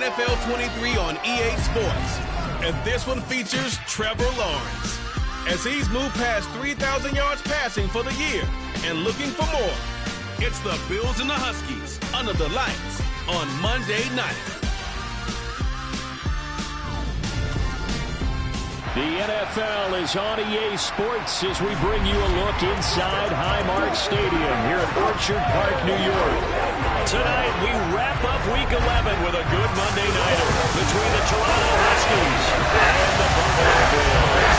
NFL 23 on EA Sports. And this one features Trevor Lawrence, as he's moved past 3,000 yards passing for the year and looking for more. It's the Bills and the Huskies under the lights on Monday night. The NFL is on EA Sports as we bring you a look inside Highmark Stadium here at Orchard Park, New York. Tonight, we wrap up Week 11 with a good Monday nighter between the Toronto Huskies and the Buffalo Bills.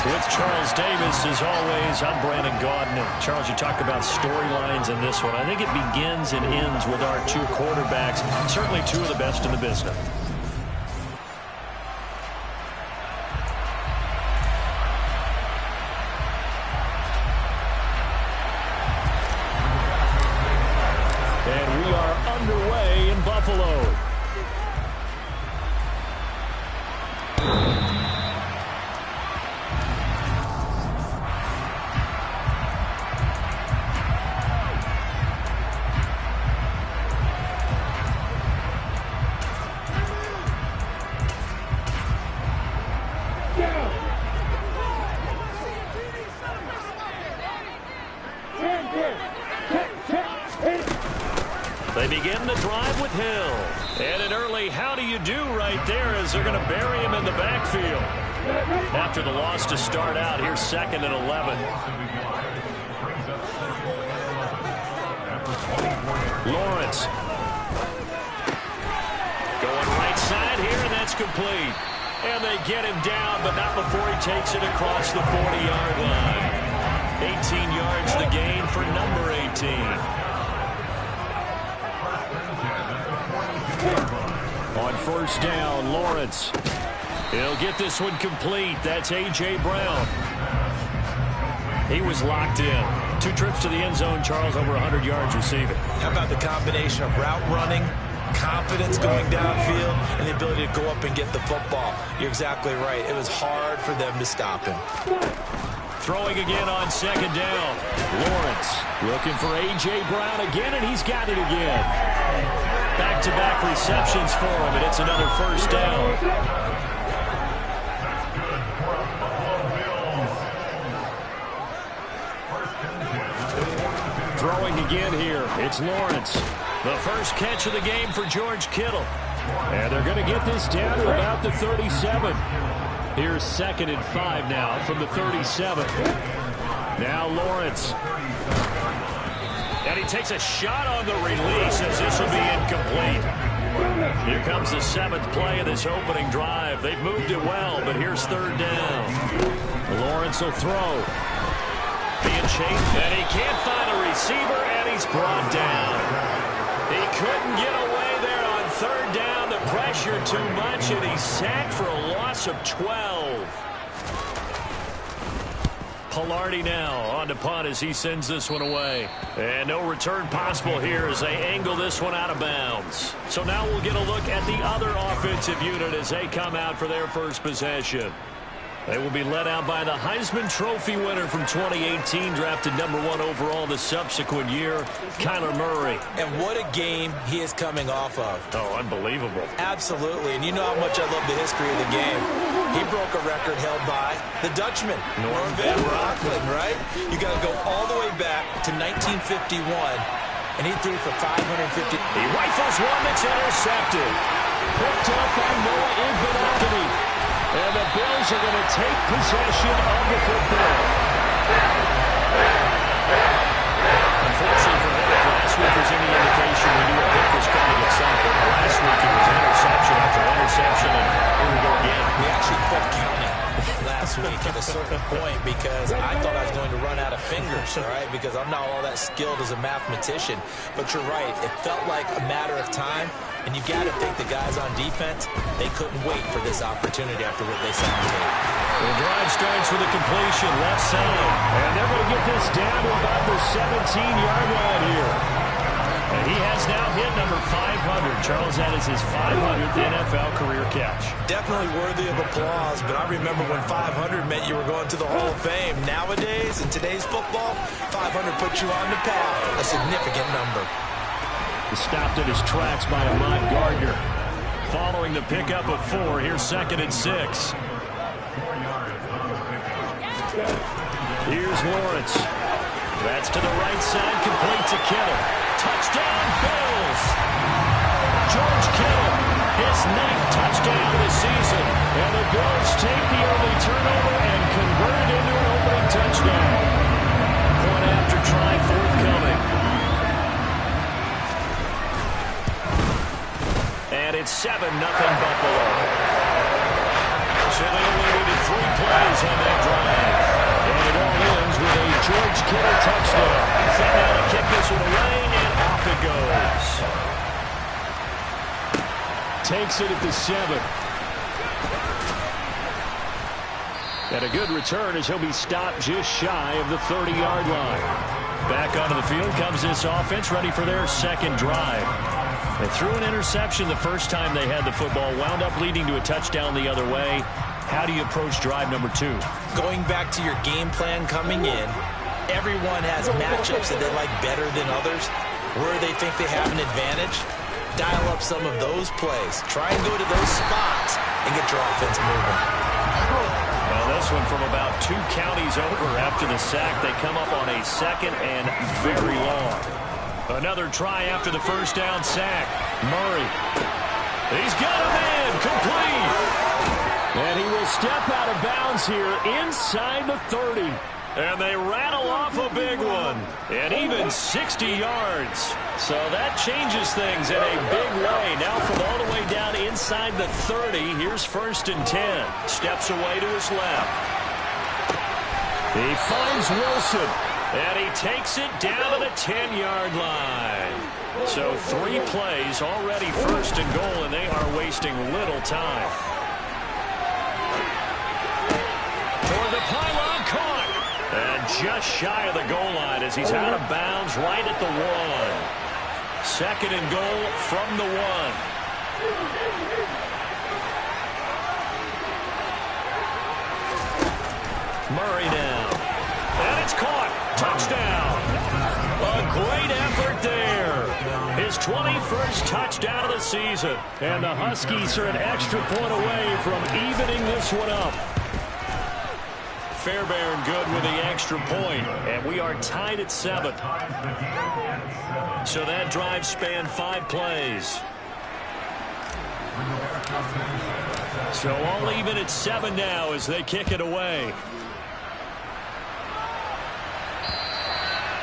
With Charles Davis, as always, I'm Brandon Gaudin. Charles, you talked about storylines in this one. I think it begins and ends with our two quarterbacks, certainly two of the best in the business. And we are underway in Buffalo. They begin the drive with Hill. And an early how do you do right there as they're going to bury him in the backfield. After the loss to start out, here's 2nd and 11. Lawrence. Going right side here, and that's complete. And they get him down, but not before he takes it across the 40-yard line. 18 yards the gain for number 18. On first down, Lawrence. He'll get this one complete. That's A.J. Brown. He was locked in. 2 trips to the end zone, Charles, over 100 yards receiving. How about the combination of route running, confidence going downfield, and the ability to go up and get the football? You're exactly right. It was hard for them to stop him. Throwing again on 2nd down. Lawrence looking for A.J. Brown again, and he's got it again. Back-to-back receptions for him, and it's another first down. Throwing again here. It's Lawrence. The first catch of the game for George Kittle. And they're going to get this down to about the 37. Here's 2nd and 5 now from the 37. Now Lawrence. And he takes a shot on the release as this will be incomplete. Here comes the 7th play of this opening drive. They've moved it well, but here's 3rd down. Lawrence will throw. Being chased, and he can't find a receiver, and he's brought down. He couldn't get away there on 3rd down. The pressure too much, and he's sacked for a loss of 12. Pilardi now on to punt as he sends this one away. And no return possible here as they angle this one out of bounds. So now we'll get a look at the other offensive unit as they come out for their first possession. They will be led out by the Heisman Trophy winner from 2018, drafted number 1 overall the subsequent year, Kyler Murray. And what a game he is coming off of. Oh, unbelievable. Absolutely, and you know how much I love the history of the game. He broke a record held by the Dutchman, Norm Van Brocklin, right? You got to go all the way back to 1951, and he threw for 550. He rifles one that's intercepted. Picked up by Noah Ing2008. And the Bills are going to take possession of the football. Unfortunately for him, if last week was any indication, we knew a pick was coming at some point. Last week it was interception after interception, and here we go again. We actually quit counting last week at a certain point because I thought I was going to run out of fingers, all right, because I'm not all that skilled as a mathematician. But you're right. It felt like a matter of time. And you got to think the guys on defense, they couldn't wait for this opportunity after what they saw on tape. The drive starts with a completion left side. And they're going to get this down to about the 17-yard line here. And He has now hit number 500. Charles, that is his 500th NFL career catch. Definitely worthy of applause, but I remember when 500 meant you were going to the Hall of Fame. Nowadays, in today's football, 500 puts you on the path, a significant number. Stopped in his tracks by Ahmad Gardner. Following the pickup of 4, here's 2nd and 6. Here's Lawrence. That's to the right side, complete to Kittle. Touchdown, Bills! George Kittle, his 9th touchdown of the season. And the Bills take the early turnover and convert it into an opening touchdown. Point after try forthcoming. And it's 7-0 Buffalo. So they only needed 3 plays on that drive. And it all ends with a George Kittle touchdown. Set now to kick this one away, and off it goes. Takes it at the 7. And a good return as he'll be stopped just shy of the 30-yard line. Back onto the field comes this offense, ready for their 2nd drive. They threw an interception the first time they had the football, wound up leading to a touchdown the other way. How do you approach drive number 2? Going back to your game plan coming in, everyone has matchups that they like better than others. Where they think they have an advantage, dial up some of those plays. Try and go to those spots and get your offense moving. Well, this one from about 2 counties over after the sack. They come up on a 2nd and very long. Another try after the first down sack. Murray. He's got a man complete. And he will step out of bounds here inside the 30. And they rattle off a big one. And even 60 yards. So that changes things in a big way. Now from all the way down inside the 30, here's 1st and 10. Steps away to his left. He finds Wilson. And he takes it down to the 10-yard line. So 3 plays already 1st and goal, and they are wasting little time. Toward the pylon, caught. And just shy of the goal line as he's out of bounds right at the 1. 2nd and goal from the 1. Murray now. And it's caught. Touchdown. A great effort there. His 21st touchdown of the season. And the Huskies are an extra point away from evening this one up. Fairbairn good with the extra point. And we are tied at 7. So that drive spanned 5 plays. So all even at 7 now as they kick it away.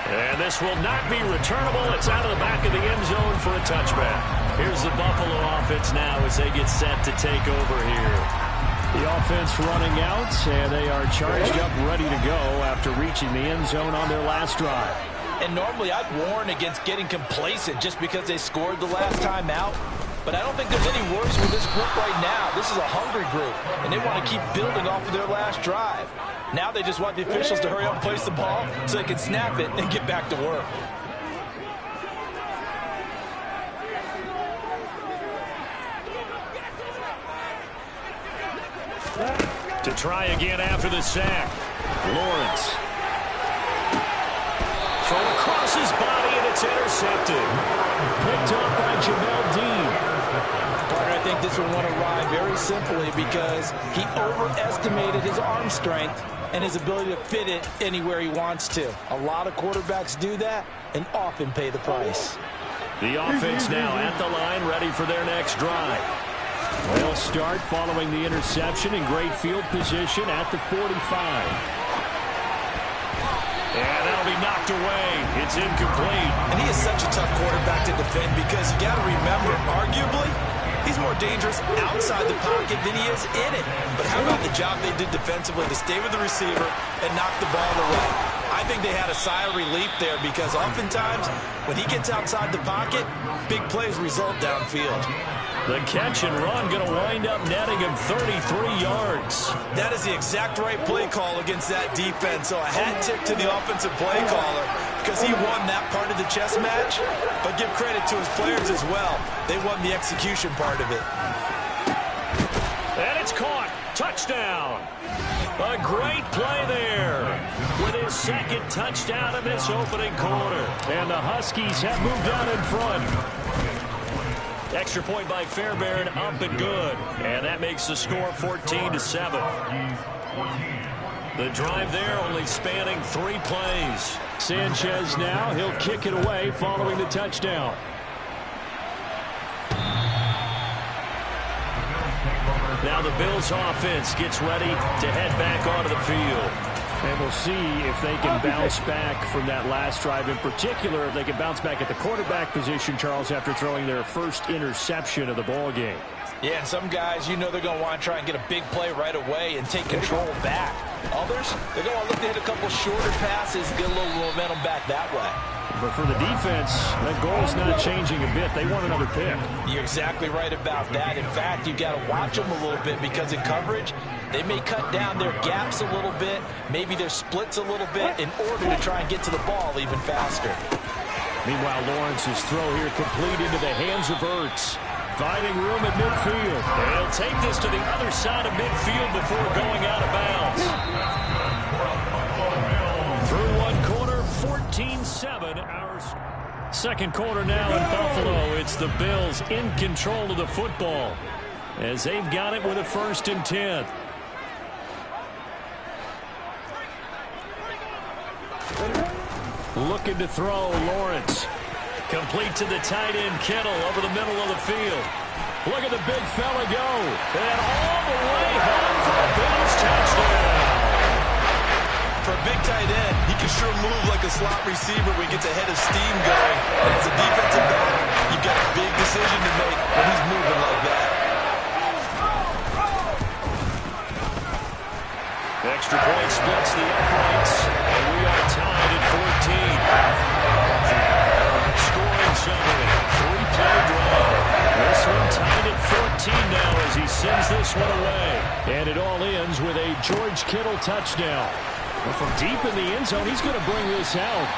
And this will not be returnable. It's out of the back of the end zone for a touchback. Here's the Buffalo offense now as they get set to take over here. The offense running out, and they are charged up, ready to go after reaching the end zone on their last drive. And normally I'd warn against getting complacent just because they scored the last time out. But I don't think there's any worries with this group right now. This is a hungry group, and they want to keep building off of their last drive. Now they just want the officials to hurry up and place the ball so they can snap it and get back to work. To try again after the sack. Lawrence. Thrown across his body, and it's intercepted. Picked up by Jamel Dean. Partner, I think this one won a ride very simply because he overestimated his arm strength and his ability to fit it anywhere he wants to. A lot of quarterbacks do that and often pay the price. The offense now at the line, ready for their next drive. They'll start following the interception in great field position at the 45. And that'll be knocked away. It's incomplete. And he is such a tough quarterback to defend because you got to remember, arguably, he's more dangerous outside the pocket than he is in it. But how about the job they did defensively to stay with the receiver and knock the ball away? I think they had a sigh of relief there because oftentimes when he gets outside the pocket, big plays result downfield. The catch and run going to wind up netting him 33 yards. That is the exact right play call against that defense. So a hat tip to the offensive play caller because he won that part of the chess match, but give credit to his players as well. They won the execution part of it. And it's caught. Touchdown. A great play there with his second touchdown in this opening quarter. And the Huskies have moved out in front. Extra point by Fairbairn, up and good. And that makes the score 14-7. The drive there only spanning 3 plays. Sanchez now, he'll kick it away following the touchdown. Now the Bills offense gets ready to head back onto the field. And we'll see if they can bounce back from that last drive. In particular, if they can bounce back at the quarterback position, Charles, after throwing their first interception of the ball game. Yeah, some guys, you know they're going to want to try and get a big play right away and take control back. Others, they're going to look to hit a couple shorter passes, get a little momentum back that way. But for the defense, that goal's not changing a bit. They want another pick. You're exactly right about that. In fact, you've got to watch them a little bit because in coverage, they may cut down their gaps a little bit, maybe their splits a little bit in order to try and get to the ball even faster. Meanwhile, Lawrence's throw here complete into the hands of Ertz. Finding room at midfield. And he'll take this to the other side of midfield before going out of bounds. Through one quarter, 14-7. Our second quarter now in Buffalo. It's the Bills in control of the football as they've got it with a 1st and 10. Looking to throw, Lawrence. Complete to the tight end, Kittle, over the middle of the field. Look at the big fella go. And all the way home for a Bills touchdown. For a big tight end, he can sure move like a slot receiver when he gets a head of steam going. And as a defensive back, you've got a big decision to make when he's moving like that. Extra point splits the uprights. And we are tied at 14. Scoring summary, 3-play drive. This one tied at 14 now as he sends this one away. And it all ends with a George Kittle touchdown. Well, from deep in the end zone, he's going to bring this out.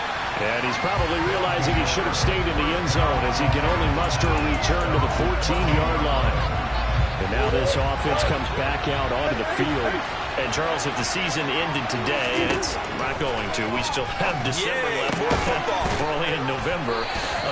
And he's probably realizing he should have stayed in the end zone as he can only muster a return to the 14-yard line. And now this offense comes back out onto the field. And, Charles, if the season ended today, and it's not going to, we still have December left. We're only in November.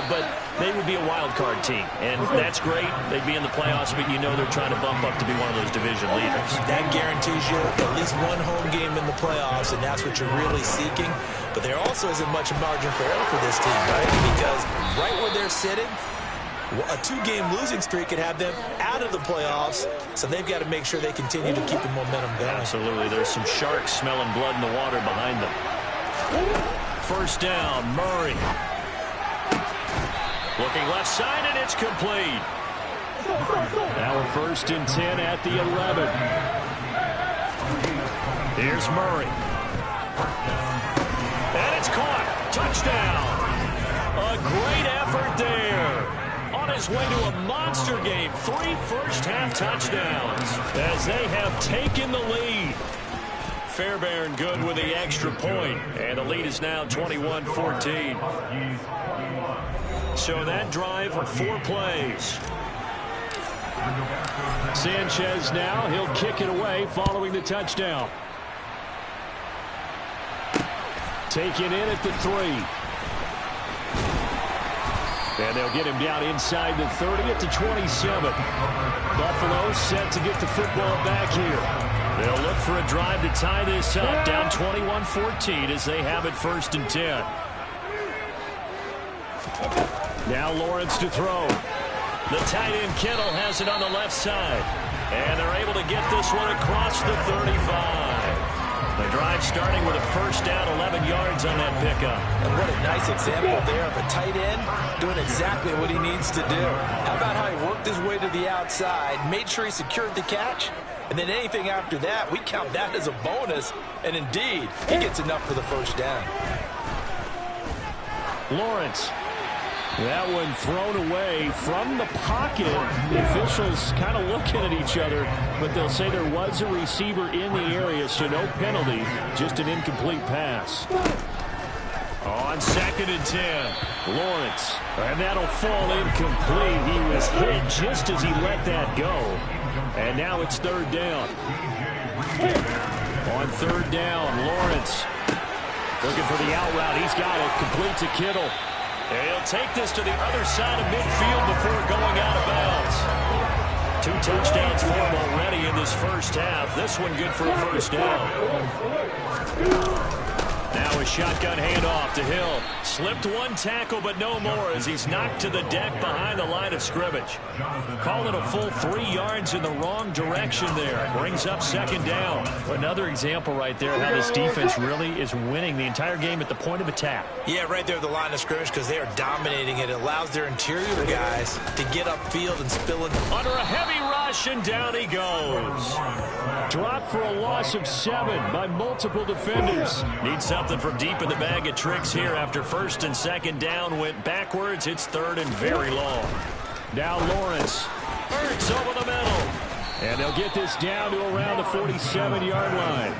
But they would be a wild card team. And that's great. They'd be in the playoffs, but you know they're trying to bump up to be one of those division leaders. That guarantees you at least one home game in the playoffs, and that's what you're really seeking. But there also isn't much margin for error for this team, right? Because right where they're sitting, a 2-game losing streak could have them out of the playoffs, so they've got to make sure they continue to keep the momentum going. Absolutely. There's some sharks smelling blood in the water behind them. First down, Murray. Looking left side, and it's complete. Now a 1st and 10 at the 11. Here's Murray. And it's caught. Touchdown. A great effort there. On his way to a monster game, 3 first-half touchdowns as they have taken the lead. Fairbairn good with the extra point, and the lead is now 21-14. So that drive of 4 plays. Sanchez now, he'll kick it away following the touchdown. Taken in at the 3. And they'll get him down inside the 30 at the 27. Buffalo set to get the football back here. They'll look for a drive to tie this up, down 21-14 as they have it 1st and 10. Now Lawrence to throw. The tight end Kittle has it on the left side. And they're able to get this one across the 35. The drive starting with a first down, 11 yards on that pickup. And what a nice example there of a tight end doing exactly what he needs to do. How about how he worked his way to the outside, made sure he secured the catch, and then anything after that, we count that as a bonus. And indeed, he gets enough for the first down. Lawrence. That one thrown away from the pocket. The officials kind of looking at each other, but they'll say there was a receiver in the area, so no penalty, just an incomplete pass. On 2nd and 10, Lawrence. And that'll fall incomplete. He was hit just as he let that go. And now it's 3rd down. On 3rd down, Lawrence looking for the out route. He's got it. Complete to Kittle. And he'll take this to the other side of midfield before going out of bounds. 2 touchdowns for him already in this first half. This one good for a first down. Now a shotgun handoff to Hill. Slipped 1 tackle, but no more as he's knocked to the deck behind the line of scrimmage. Call it a full 3 yards in the wrong direction there. Brings up 2nd down. Another example right there how this defense really is winning the entire game at the point of attack. Yeah, right there at the line of scrimmage because they are dominating it. It allows their interior guys to get upfield and spill it. Under a heavy rush, and down he goes. Dropped for a loss of 7 by multiple defenders. Needs something from deep in the bag of tricks here after 1st and 2nd down. Went backwards. It's 3rd and very long. Now Lawrence. Hurts over the middle. And they'll get this down to around the 47-yard line.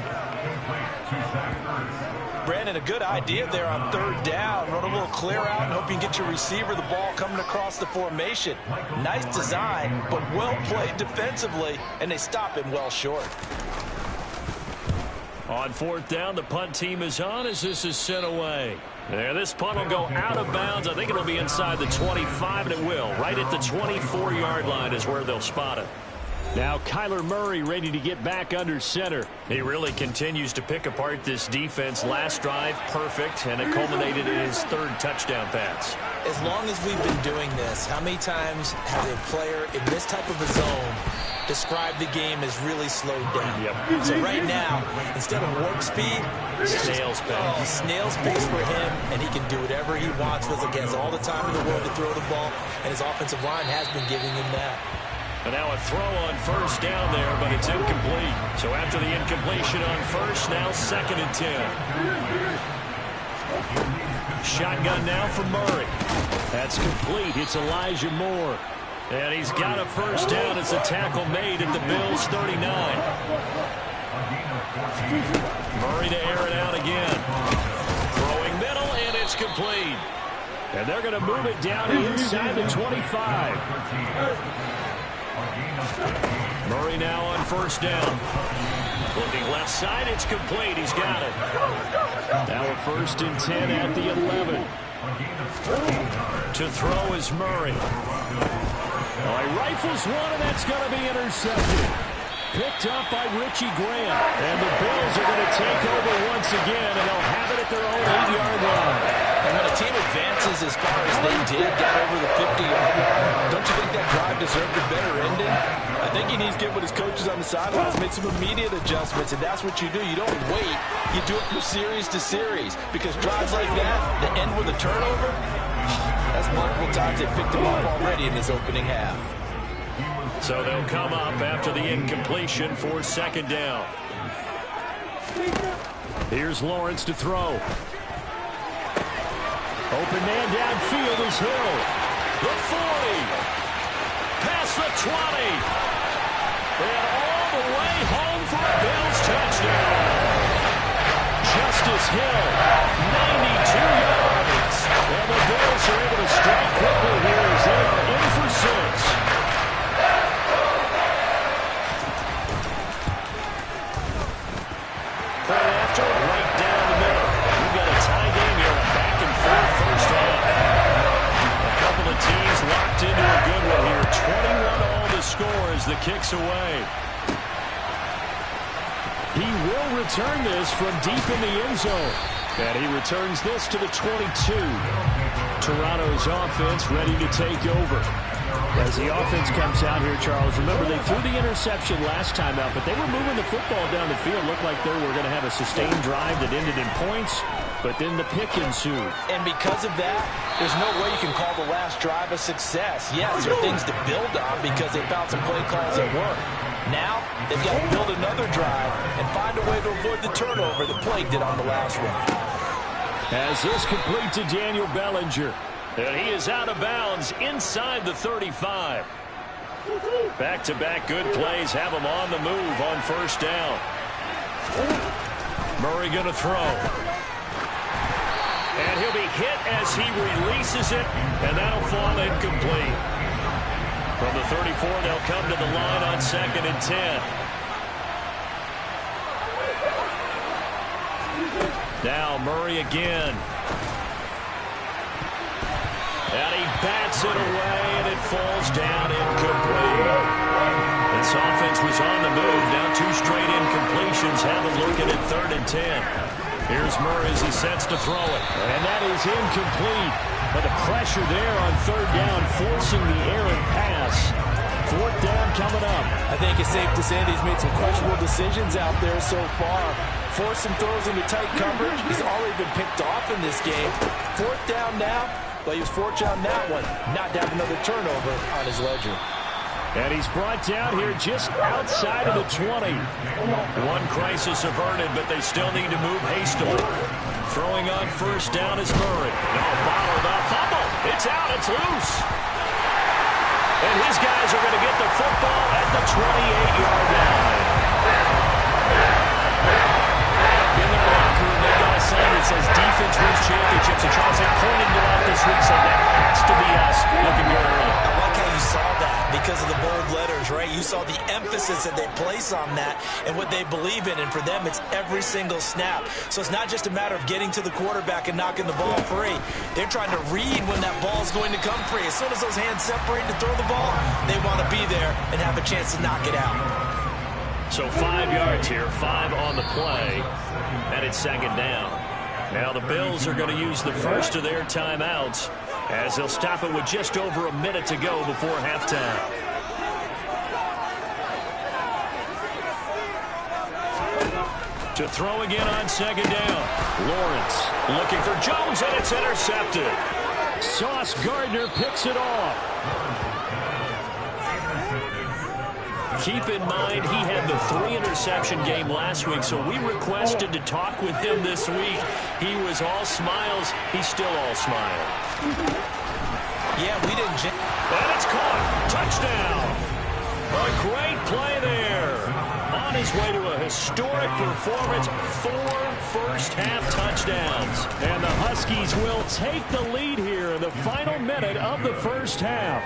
Brandon, a good idea there on 3rd down. Run a little clear out and hope you can get your receiver the ball coming across the formation. Nice design, but well played defensively, and they stop him well short. On 4th down, the punt team is on as this is sent away. There, this punt will go out of bounds. I think it'll be inside the 25, and it will. Right at the 24-yard line is where they'll spot it. Now Kyler Murray ready to get back under center. He really continues to pick apart this defense. Last drive, perfect, and it culminated in his 3rd touchdown pass. As long as we've been doing this, how many times has a player in this type of a zone described the game as really slowed down? Yep. So right now, instead of warp speed, snail's pace. Snail's pace for him, and he can do whatever he wants. Feels like he has all the time in the world to throw the ball, and his offensive line has been giving him that. And now a throw on 1st down there, but it's incomplete. So after the incompletion on 1st, now 2nd and 10. Shotgun now for Murray. That's complete. It's Elijah Moore. And he's got a 1st down. It's a tackle made at the Bills' 39. Murray to air it out again. Throwing middle, and it's complete. And they're going to move it down inside the 25. Murray now on 1st down. Looking left side, it's complete. He's got it. Now a 1st and 10 at the 11. To throw is Murray. Oh, he rifles one, and that's going to be intercepted. Picked up by Richie Grant. And the Bills are going to take over once again, and they'll have it at their own 8-yard line. And when a team advances as far as they did, got over the 50-yard line, don't you think that drive deserved a better ending? I think he needs to get with his coaches on the sidelines, make some immediate adjustments, and that's what you do. You don't wait. You do it from series to series, because drives like that end with a turnover, that's multiple times they picked him up already in this opening half. So they'll come up after the incompletion for 2nd down. Here's Lawrence to throw. Open man downfield is Hill. The 40. Past the 20. And all the way home for a Bills touchdown. Justice Hill, 92 yards. And the Bills are able to strike quickly here as they are in for 6. Right down the middle. We've got a tie game here, a back-and-forth first half. A couple of teams locked into a good one here. 21-all the score as the kick's away. He will return this from deep in the end zone. And he returns this to the 22. Toronto's offense ready to take over. As the offense comes out here, Charles, remember they threw the interception last time out, but they were moving the football down the field. Looked like they were going to have a sustained drive that ended in points, but then the pick ensued. And because of that, there's no way you can call the last drive a success. Yes, there are things to build on because they found some play calls that work. Now, they've got to build another drive and find a way to avoid the turnover that plagued it on the last one. As this complete to Daniel Bellinger. And he is out of bounds inside the 35. Back-to-back good plays have him on the move on 1st down. Murray going to throw. And he'll be hit as he releases it, and that'll fall incomplete. From the 34, they'll come to the line on 2nd and 10. Now Murray again. And he bats it away, and it falls down incomplete. This offense was on the move. Now 2 straight incompletions have them looking at 3rd and 10. Here's Murray as he sets to throw it. And that is incomplete. But the pressure there on 3rd down, forcing the errant pass. 4th down coming up. I think it's safe to say that he's made some questionable decisions out there so far. Forcing throws into tight coverage. He's already been picked off in this game. 4th down now, but he was fortunate on that one. Not to have another turnover on his ledger. And he's brought down here just outside of the 20. One crisis averted, but they still need to move hastily. Throwing on 1st down is Murray. No, bottled up. Fumble. It's out. It's loose. And his guys are going to get the football at the 28-yard line. In the locker room, they got a sign that says defense wins championships. And Charles, they're pointing to out this week, saying that has to be us looking good early. I like how you saw that because of the bold letters, right? You saw the emphasis that they place on that and what they believe in. And for them, it's every single snap. So it's not just a matter of getting to the quarterback and knocking the ball free. They're trying to read when that ball is going to come free. As soon as those hands separate to throw the ball, they want to be there and have a chance to knock it out. So 5 yards here, 5 on the play, and it's 2nd down. Now the Bills are going to use the first of their timeouts as they'll stop it with just over a minute to go before halftime. To throw again on 2nd down. Lawrence looking for Jones, and it's intercepted. Sauce Gardner picks it off. Keep in mind, he had the 3-interception game last week, so we requested to talk with him this week. He was all smiles. He's still all smile. Yeah, we didn't... And it's caught. Touchdown. A great play there. On his way to a historic performance, 4 first-half touchdowns. And the Huskies will take the lead here in the final minute of the first half.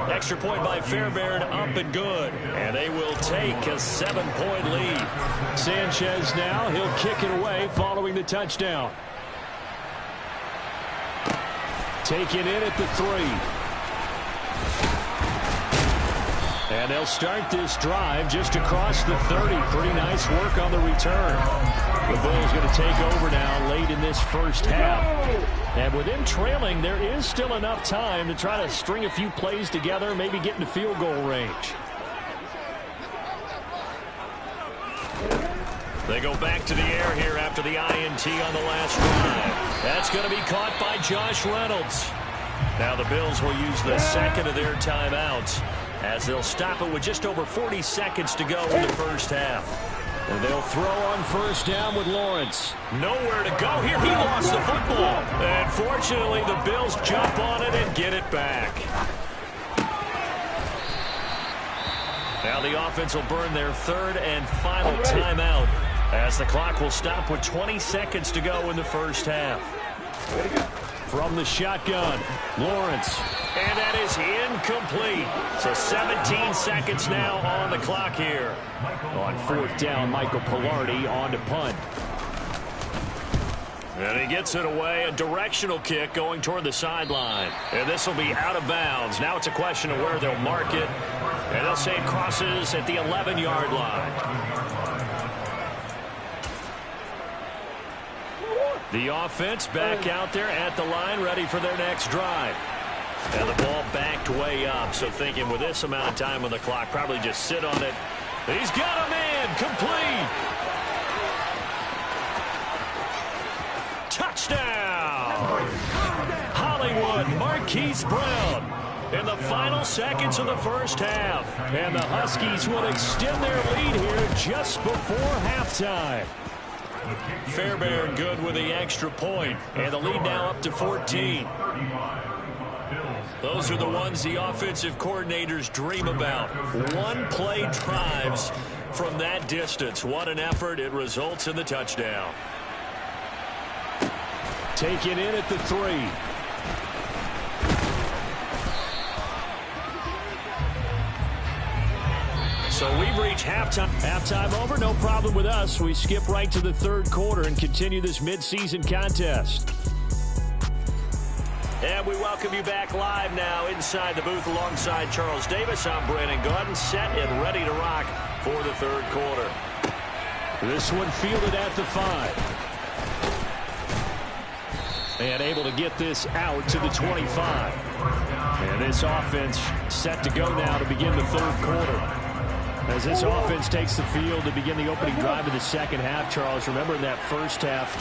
Extra point by Fairbairn, up and good. And they will take a 7-point lead. Sanchez now, he'll kick it away following the touchdown. Taken in at the 3. And they'll start this drive just across the 30. Pretty nice work on the return. The Bills going to take over now late in this first half. And with them trailing, there is still enough time to try to string a few plays together, maybe get into field goal range. They go back to the air here after the INT on the last drive. That's going to be caught by Josh Reynolds. Now the Bills will use the second of their timeouts as they'll stop it with just over 40 seconds to go in the first half. And they'll throw on first down with Lawrence. Nowhere to go here. He lost the football. And fortunately, the Bills jump on it and get it back. Now the offense will burn their third and final timeout as the clock will stop with 20 seconds to go in the first half. From the shotgun, Lawrence. And that is incomplete. So 17 seconds now on the clock here. On fourth down, Michael Pilardi on to punt. And he gets it away. A directional kick going toward the sideline. And this will be out of bounds. Now it's a question of where they'll mark it. And they'll say it crosses at the 11-yard line. The offense back out there at the line, ready for their next drive. And the ball backed way up, so thinking with this amount of time on the clock, probably just sit on it. He's got him in, complete. Touchdown! Hollywood, Marquise Brown. In the final seconds of the first half. And the Huskies will extend their lead here just before halftime. Fairbairn good with the extra point, and the lead now up to 14. Those are the ones the offensive coordinators dream about. One-play drives from that distance. What an effort. It results in the touchdown. Taken in at the 3. So we've reached halftime. Halftime over, no problem with us. We skip right to the third quarter and continue this midseason contest. And we welcome you back live now inside the booth alongside Charles Davis. I'm Brandon Gordon, set and ready to rock for the third quarter. This one fielded at the 5. And able to get this out to the 25. And this offense set to go now to begin the third quarter. As this offense takes the field to begin the opening drive of the second half, Charles, remember in that first half,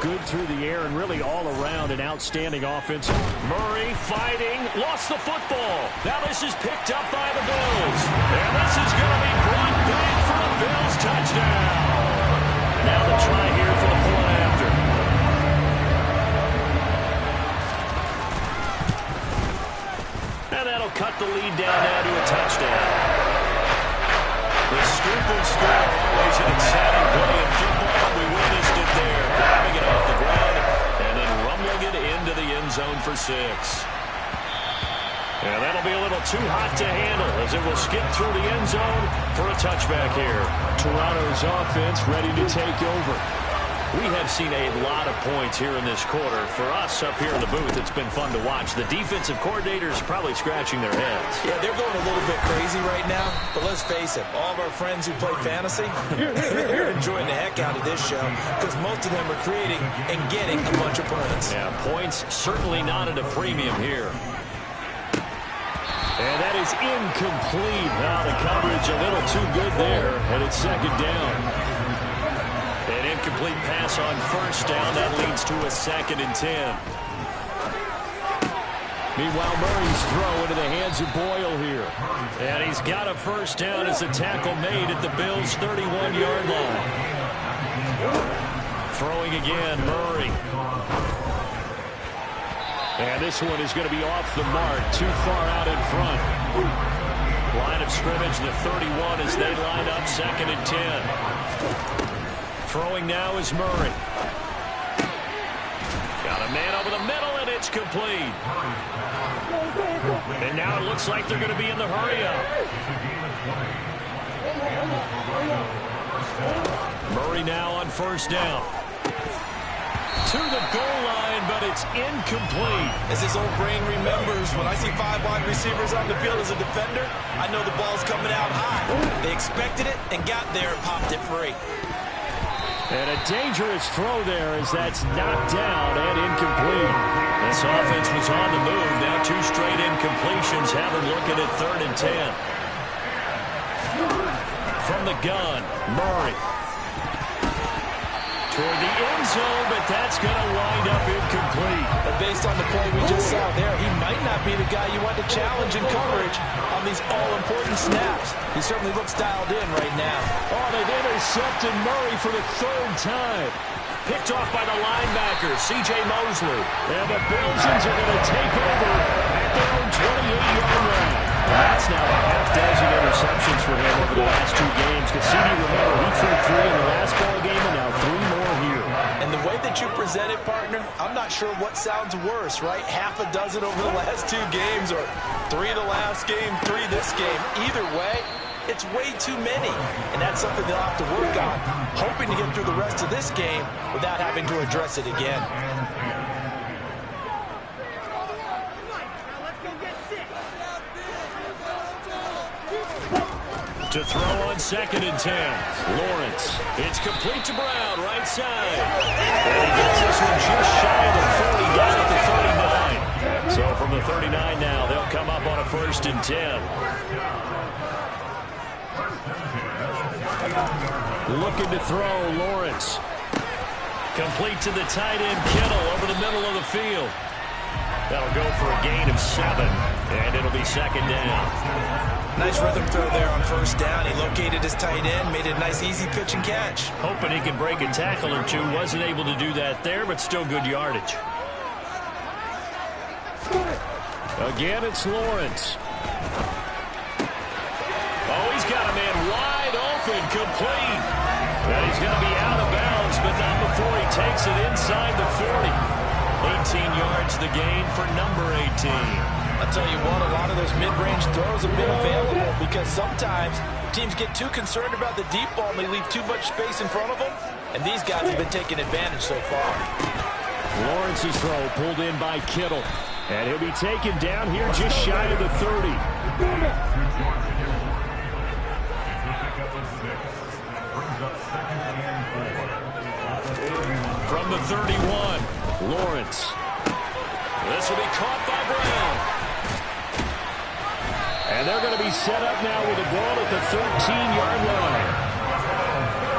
good through the air and really all around an outstanding offense. Murray fighting, lost the football. Now this is picked up by the Bills. And this is going to be brought back for a Bills touchdown. Now the try here for the point after. And that'll cut the lead down now to a touchdown. The scoop and score, always an exciting play in football. We witnessed it there, grabbing it off the ground and then rumbling it into the end zone for 6. And that'll be a little too hot to handle as it will skip through the end zone for a touchback here. Toronto's offense ready to take over. We have seen a lot of points here in this quarter. For us up here in the booth, it's been fun to watch. The defensive coordinators probably scratching their heads. Yeah, they're going a little bit crazy right now. But let's face it, all of our friends who play fantasy, they're enjoying the heck out of this show because most of them are creating and getting a bunch of points. Yeah, points certainly not at a premium here. And that is incomplete. Now the coverage a little too good there, and it's second down. An incomplete pass on first down. That leads to a 2nd and 10. Meanwhile, Murray's throw into the hands of Boyle here. And he's got a first down as the tackle made at the Bills' 31-yard line. Throwing again, Murray. And this one is going to be off the mark, too far out in front. Line of scrimmage, the 31 as they line up 2nd and 10. Throwing now is Murray. Got a man over the middle, and it's complete. And now it looks like they're going to be in the hurry-up. Murray now on first down. To the goal line, but it's incomplete. As his old brain remembers, when I see 5 wide receivers on the field as a defender, I know the ball's coming out high. They expected it and got there and popped it free. And a dangerous throw there as that's knocked down and incomplete. This offense was on the move. Now 2 straight incompletions have them looking at 3rd and 10. From the gun, Murray. Toward the end zone, but that's going to wind up incomplete. But based on the play we just saw there, he might not be the guy you want to challenge in coverage on these all-important snaps. He certainly looks dialed in right now. Oh, they've intercepted Murray for the 3rd time. Picked off by the linebacker, C.J. Mosley. And the Billions are going to take over at their own 28-yard line. That's now a half-dozen interceptions for him over the last 2 games. Cassini, remember, he threw 3 in the last ball game and now 3 more here. And the way that you present it, partner, I'm not sure what sounds worse, right? Half a dozen over the last 2 games or 3 the last game, 3 this game. Either way, it's way too many. And that's something they'll have to work on, hoping to get through the rest of this game without having to address it again. To throw on 2nd and 10. Lawrence. It's complete to Brown, right side. And he gets this one just shy of the 40, down at the 39. So from the 39 now, they'll come up on a 1st and 10. Looking to throw, Lawrence. Complete to the tight end, Kittle, over the middle of the field. That'll go for a gain of 7, and it'll be 2nd down. Nice rhythm throw there on 1st down. He located his tight end, made it a nice easy pitch and catch. Hoping he could break a tackle or 2. Wasn't able to do that there, but still good yardage. Again, it's Lawrence. Oh, he's got a man wide open, complete. And he's going to be out of bounds, but not before he takes it inside the 40. 18 yards the gain for number 18. I'll tell you what, a lot of those mid-range throws have been available because sometimes teams get too concerned about the deep ball and they leave too much space in front of them, and these guys have been taking advantage so far. Lawrence's throw pulled in by Kittle, and he'll be taken down here just shy of the 30. From the 31, Lawrence. This will be caught by Brown. And they're going to be set up now with a ball at the 13-yard line.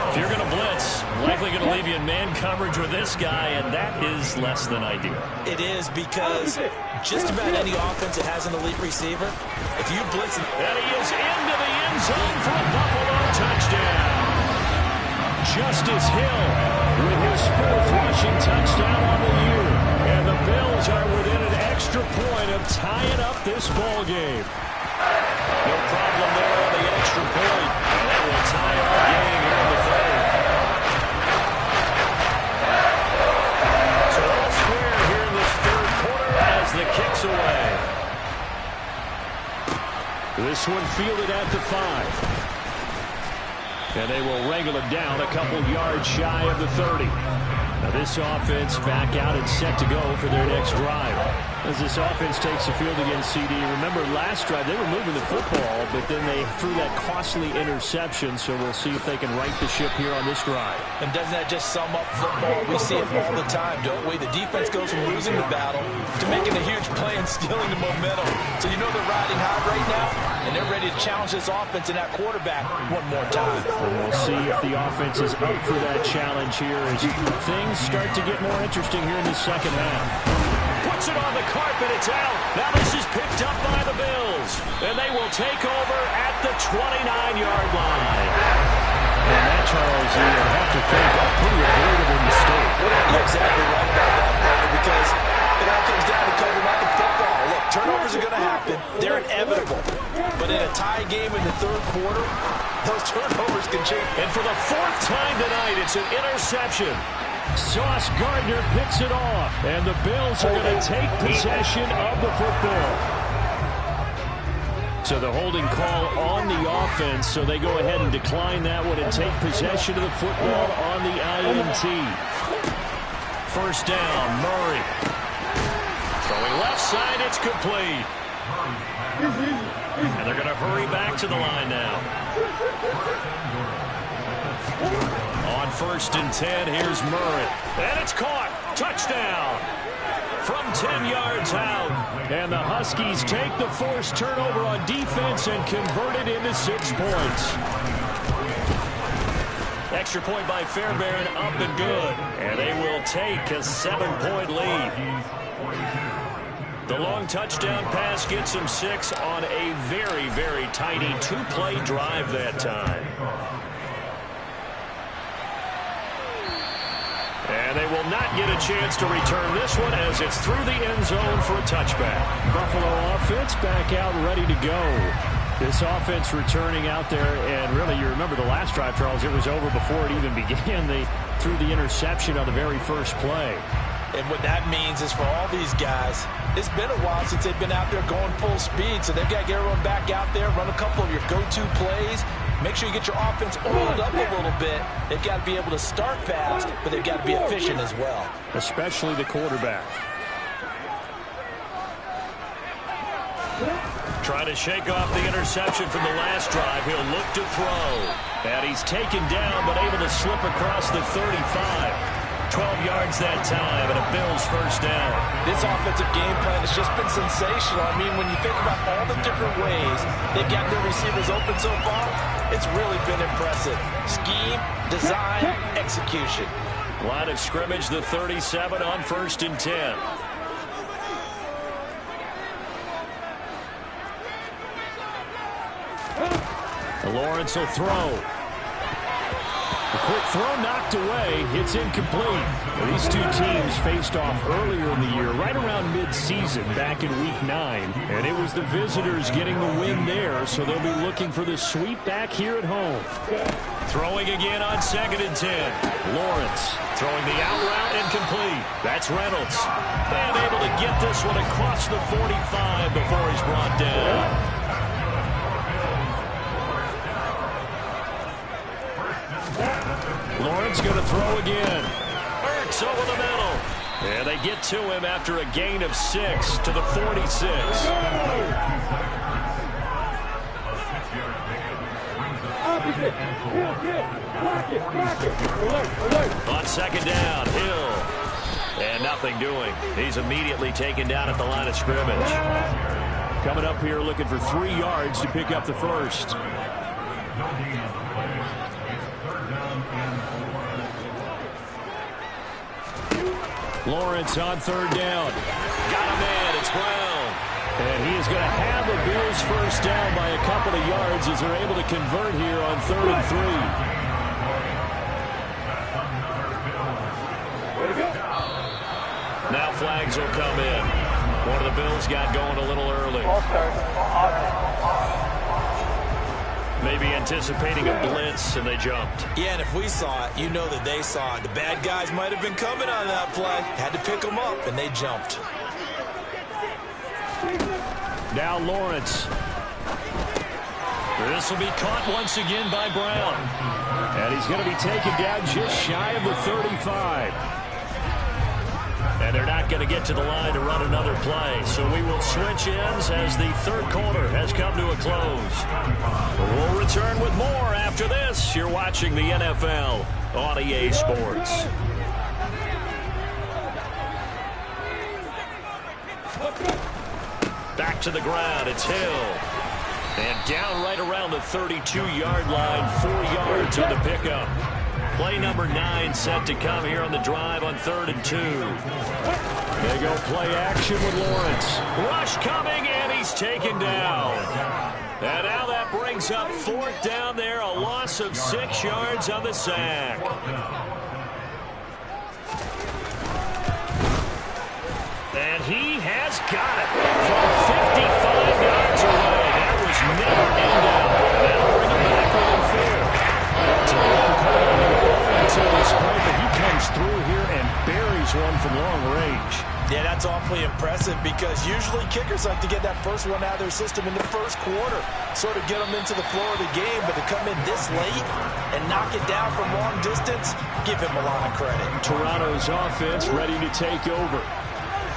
If you're going to blitz, likely going to leave you in man coverage with this guy, and that is less than ideal. It is because just about any offense that has an elite receiver, if you blitz... And he is into the end zone for a Buffalo touchdown. Justice Hill with his 4th rushing touchdown on the year. And the Bills are within an extra point of tying up this ball game. No problem there on the extra point. And that will tie our game here in the 3rd. So all square here in this 3rd quarter as the kick's away. This one fielded at the 5. And they will wrangle it down a couple yards shy of the 30. Now this offense back out and set to go for their next drive. As this offense takes the field against CD, remember last drive they were moving the football, but then they threw that costly interception, so we'll see if they can right the ship here on this drive. And doesn't that just sum up football? We see it all the time, don't we? The defense goes from losing the battle to making a huge play and stealing the momentum. So you know they're riding high right now, and they're ready to challenge this offense and that quarterback one more time. And we'll see if the offense is up for that challenge here as things start to get more interesting here in the second half. Puts it on the carpet, it's out. Now this is picked up by the Bills. And they will take over at the 29-yard line. And that, Charles, you have to think a pretty avoidable mistake. You're exactly right about that, brother, because it all comes down to covering up the football. Look, turnovers are going to happen. They're inevitable. But in a tie game in the 3rd quarter, those turnovers can change. And for the 4th time tonight, it's an interception. Sauce Gardner picks it off, and the Bills are going to take possession of the football. So the holding call on the offense, so they go ahead and decline that one and take possession of the football on the INT. First down, Murray. Throwing left side, it's complete. And they're going to hurry back to the line now. On 1st and 10, here's Murray. And it's caught. Touchdown. From 10 yards out. And the Huskies take the forced turnover on defense and convert it into 6 points. Extra point by Fairbairn, up and good. And they will take a 7-point lead. The long touchdown pass gets them 6 on a very, very tiny 2-play drive that time. And they will not get a chance to return this one as it's through the end zone for a touchback. Buffalo offense back out ready to go. This offense returning out there, and really you remember the last drive, Charles, it was over before it even began. They threw the interception on the very first play. And what that means is for all these guys, it's been a while since they've been out there going full speed, so they've got to get everyone back out there, run a couple of your go-to plays, make sure you get your offense oiled up a little bit. They've got to be able to start fast, but they've got to be efficient as well. Especially the quarterback. Trying to shake off the interception from the last drive. He'll look to throw. And he's taken down, but able to slip across the 35. 12 yards that time, and a Bills first down. This offensive game plan has just been sensational. I mean, when you think about all the different ways they've got their receivers open so far, it's really been impressive. Scheme, design, execution. Line of scrimmage, the 37 on 1st and 10. Lawrence will throw. A quick throw knocked away. It's incomplete. Well, these two teams faced off earlier in the year, right around mid-season, back in Week 9. And it was the visitors getting the win there, so they'll be looking for the sweep back here at home. Throwing again on 2nd and 10. Lawrence throwing the out route incomplete. That's Reynolds. And able to get this one across the 45 before he's brought down. Lawrence going to throw again. Ertz over the middle. And they get to him after a gain of 6 to the 46. On 2nd down, Hill. And nothing doing. He's immediately taken down at the line of scrimmage. Coming up here looking for 3 yards to pick up the first. Lawrence on 3rd down. Got him in. It's Brown. And he is going to have the Bills first down by a couple of yards as they're able to convert here on 3rd and 3. Now flags will come in. One of the Bills got going a little early. Maybe anticipating a blitz, and they jumped. Yeah, and if we saw it, you know that they saw it. The bad guys might have been coming on that play. Had to pick them up, and they jumped. Now Lawrence. This will be caught once again by Brown. And he's going to be taken down just shy of the 35. And they're not going to get to the line to run another play. So we will switch ends as the 3rd quarter has come to a close. We'll return with more after this. You're watching the NFL on EA Sports. Back to the ground. It's Hill. And down right around the 32-yard line. 4 yards on the pickup. Play number 9 set to come here on the drive on 3rd and 2. They go play action with Lawrence. Rush coming, and he's taken down. And now that brings up 4th down there. A loss of 6 yards on the sack. And he has got it from 55 yards away. That was never in doubt. That'll bring him back within 4. It's a long call until this point, but he comes through here and buries one from long range. Yeah, that's awfully impressive because usually kickers like to get that first one out of their system in the 1st quarter, sort of get them into the flow of the game, but to come in this late and knock it down from long distance, give him a lot of credit. Toronto's offense ready to take over.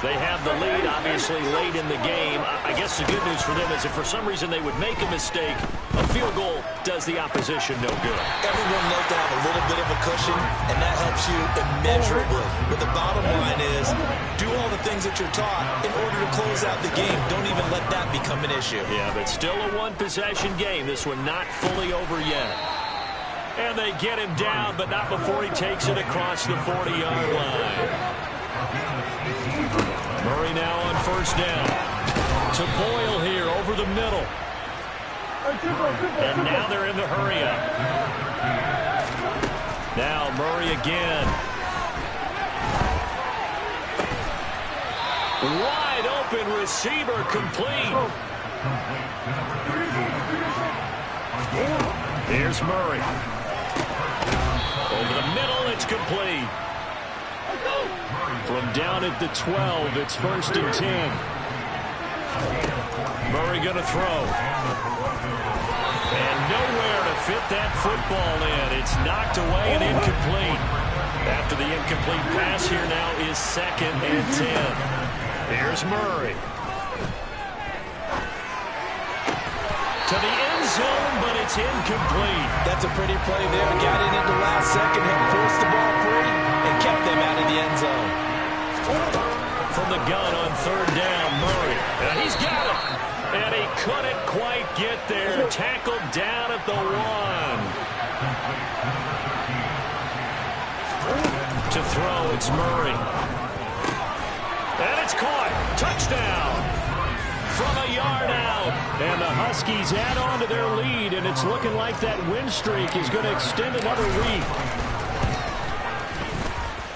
They have the lead, obviously, late in the game. I guess the good news for them is if for some reason they would make a mistake, a field goal does the opposition no good. Everyone loves to have a little bit of a cushion, and that helps you immeasurably. But the bottom line is, do all the things that you're taught in order to close out the game. Don't even let that become an issue. Yeah, but still a one-possession game. This one not fully over yet. And they get him down, but not before he takes it across the 40-yard line. Murray now on 1st down. To Boyle here over the middle. And now they're in the hurry-up. Now Murray again. Wide open receiver complete. Here's Murray. Over the middle, it's complete. From down at the 12, it's 1st and 10. Murray going to throw. And nowhere to fit that football in. It's knocked away and incomplete. After the incomplete pass here now is 2nd and 10. Here's Murray. To the end zone, but it's incomplete. That's a pretty play there. Got in at the last second, had forced the ball free, and kept them out of the end zone. From the gun on 3rd down, Murray. And he's got it. And he couldn't quite get there. Tackled down at the 1. To throw, it's Murray. And it's caught. Touchdown. from a yard out. And the Huskies add on to their lead, and it's looking like that win streak is going to extend another week.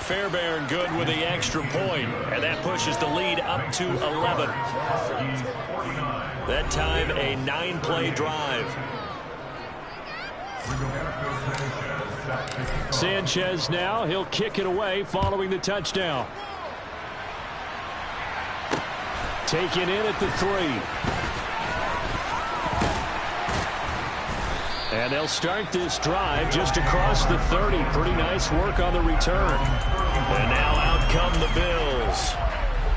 Fairbairn good with the extra point, and that pushes the lead up to 11. That time, a 9-play drive. Sanchez now, he'll kick it away following the touchdown. Taken in at the 3. And they'll start this drive just across the 30. Pretty nice work on the return. And now out come the Bills.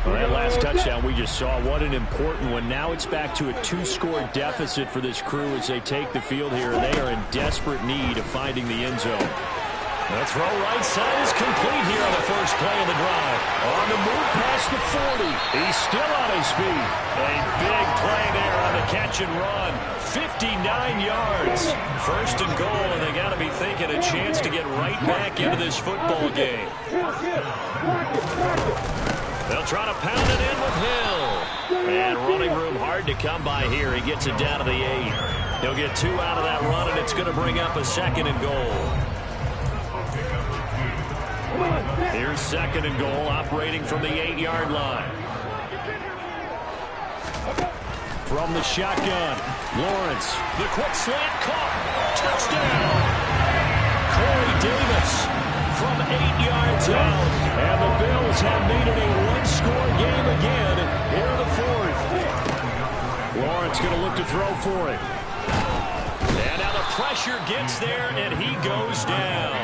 Well, that last touchdown we just saw, what an important one. Now it's back to a 2-score deficit for this crew as they take the field here. They are in desperate need of finding the end zone. The throw right side is complete here on the first play of the drive. On the move past the 40. He's still on his feet. A big play there on the catch and run. 59 yards. First and goal, and they got to be thinking a chance to get right back into this football game. They'll try to pound it in with Hill. And running room hard to come by here. He gets it down to the 8. He'll get 2 out of that run, and it's going to bring up a second and goal. Here's second and goal, operating from the 8-yard line. From the shotgun, Lawrence. The quick slant caught. Touchdown. Corey Davis from 8 yards out. And the Bills have made it a 1-score game again here in the 4th. Lawrence going to look to throw for it. And now the pressure gets there, and he goes down.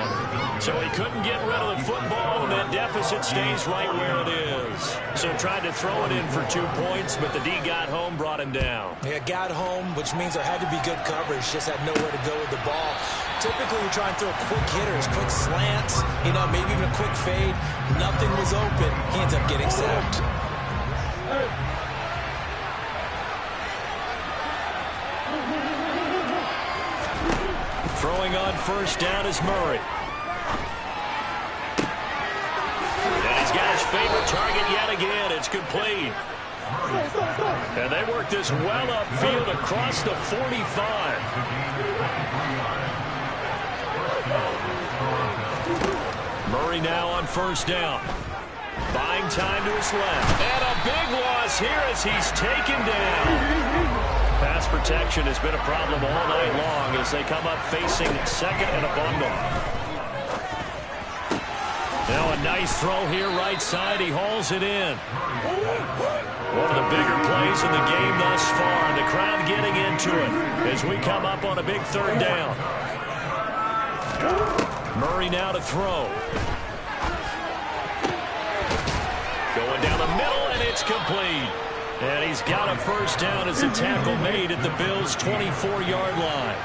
So he couldn't get rid of the football, and that deficit stays right where it is. So tried to throw it in for 2 points, but the D got home, brought him down. Yeah, got home, which means there had to be good coverage. Just had nowhere to go with the ball. Typically, we try and throw quick hitters, quick slants, maybe even a quick fade. Nothing was open. He ends up getting sacked. Throwing on first down is Murray. Got his favorite target yet again. It's complete. And they work this well upfield across the 45. Murray now on first down. Buying time to his left. And a big loss here as he's taken down. Pass protection has been a problem all night long as they come up facing second and a bundle. Now a nice throw here right side. He hauls it in. One of the bigger plays in the game thus far. The crowd getting into it as we come up on a big third down. Murray now to throw. Going down the middle, and it's complete. And he's got a first down as the tackle made at the Bills' 24-yard line.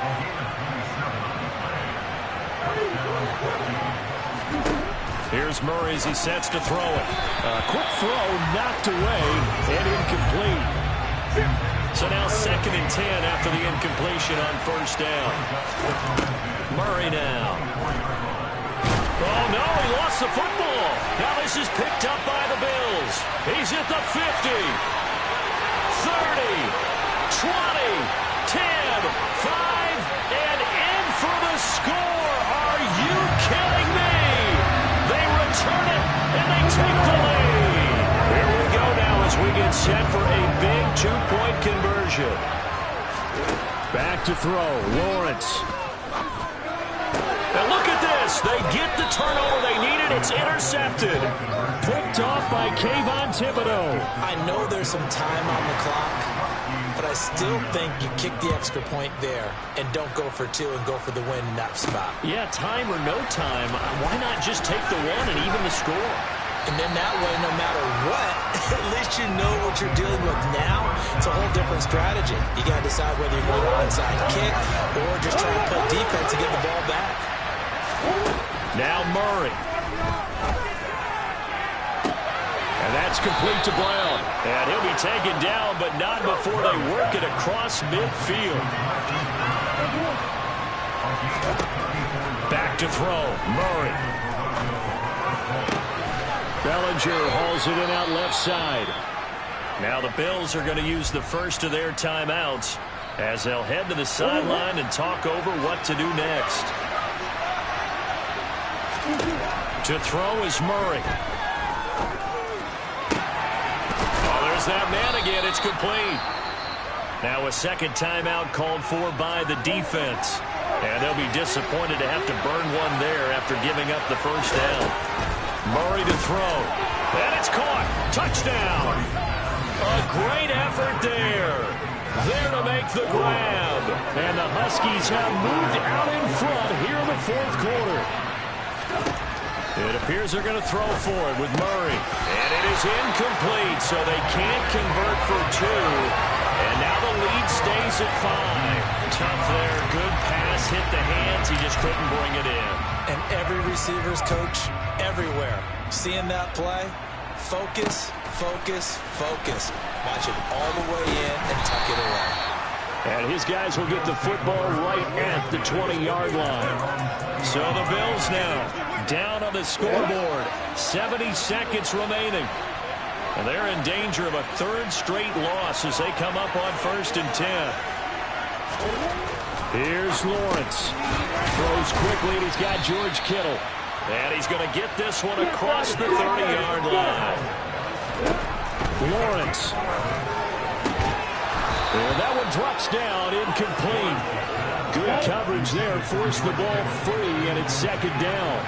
Here's Murray as he sets to throw it. A quick throw knocked away and incomplete. So now second and 10 after the incompletion on first down. Murray now. Oh, no, he lost the football. Now this is picked up by the Bills. He's at the 50, 30, 20, 10, 5, and in for the score. Are you kidding me? They return it, and they take the lead. Here we go now as we get set for a big 2-point conversion. Back to throw, Lawrence. Now look at this. They get the turnover they needed. It's intercepted. Picked off by Kayvon Thibodeau. I know there's some time on the clock, but I still think you kick the extra point there and don't go for 2 and go for the win in that spot. Yeah, time or no time, why not just take the 1 and even the score? And then that way, no matter what, at least you know what you're dealing with now. It's a whole different strategy. You got to decide whether you're going to onside kick or just try to play defense and get the ball back. Now Murray. And that's complete to Brown. And he'll be taken down, but not before they work it across midfield. Back to throw. Murray. Bellinger hauls it in out left side. Now the Bills are going to use the first of their timeouts as they'll head to the sideline and talk over what to do next. To throw is Murray. Oh, there's that man again. It's complete. Now a second timeout called for by the defense. And they'll be disappointed to have to burn one there after giving up the first down. Murray to throw. And it's caught. Touchdown. A great effort there. There to make the grab. And the Huskies have moved out in front here in the fourth quarter. It appears they're going to throw for it with Murray. And it is incomplete, so they can't convert for two. And now the lead stays at 5. Tough there. Good pass. Hit the hands. He just couldn't bring it in. And every receiver's coach everywhere. Seeing that play, focus, focus, focus. Watch it all the way in and tuck it away. And his guys will get the football right at the 20-yard line. So the Bills now down on the scoreboard. 70 seconds remaining. And they're in danger of a third straight loss as they come up on 1st and 10. Here's Lawrence. Throws quickly, and he's got George Kittle. And he's going to get this one across the 30-yard line. Lawrence. And that one drops down, incomplete. Good coverage there, forced the ball free, and it's second down.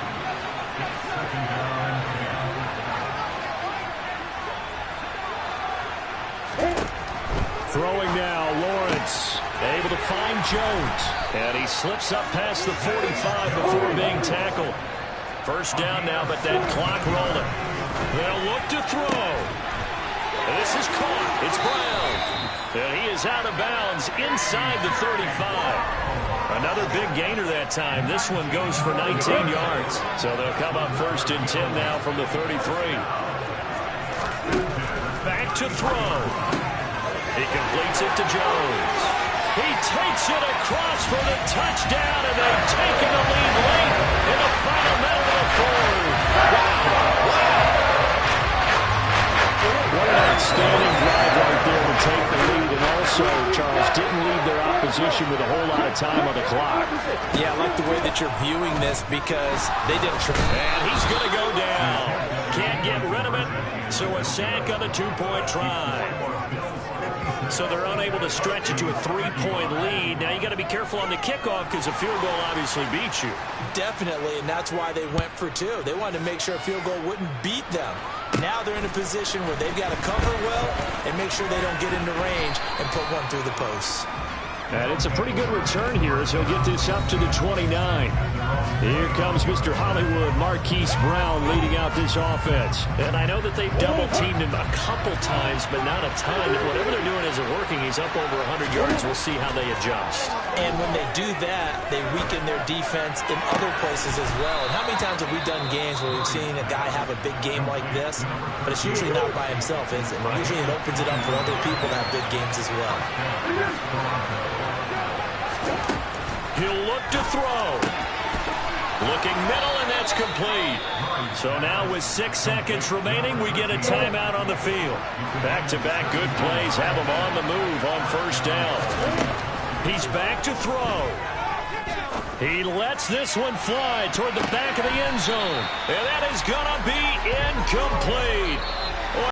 Throwing now, Lawrence. Able to find Jones. And he slips up past the 45 before being tackled. First down now, but that clock rolling. They'll look to throw. And this is caught. It's Brown. And he is out of bounds inside the 35. Another big gainer that time. This one goes for 19 yards. So they'll come up 1st and 10 now from the 33. Back to throw. He completes it to Jones. He takes it across for the touchdown, and they've taken the lead late in the final minute of the fourth. Wow. What an outstanding drive right there to take the lead, and also, Charles, didn't leave their opposition with a whole lot of time on the clock. Yeah, I like the way that you're viewing this because they didn't try. And he's going to go down. Can't get rid of it, so a sack on the two-point try. So they're unable to stretch it to a 3-point lead. Now you got to be careful on the kickoff because a field goal obviously beats you. Definitely, and that's why they went for two. They wanted to make sure a field goal wouldn't beat them. Now they're in a position where they've got to cover well and make sure they don't get into range and put one through the posts. And it's a pretty good return here as he'll get this up to the 29. Here comes Mr. Hollywood, Marquise Brown, leading out this offense. And I know that they've double-teamed him a couple times, but not a ton. Whatever they're doing isn't working. He's up over 100 yards. We'll see how they adjust. And when they do that, they weaken their defense in other places as well. And how many times have we done games where we've seen a guy have a big game like this? But it's usually not by himself, is it? Usually it opens it up for other people to have big games as well. He'll look to throw. Looking middle, and that's complete. So now with 6 seconds remaining, we get a timeout on the field. Back-to-back good plays have him on the move on first down. He's back to throw. He lets this one fly toward the back of the end zone. And that is going to be incomplete.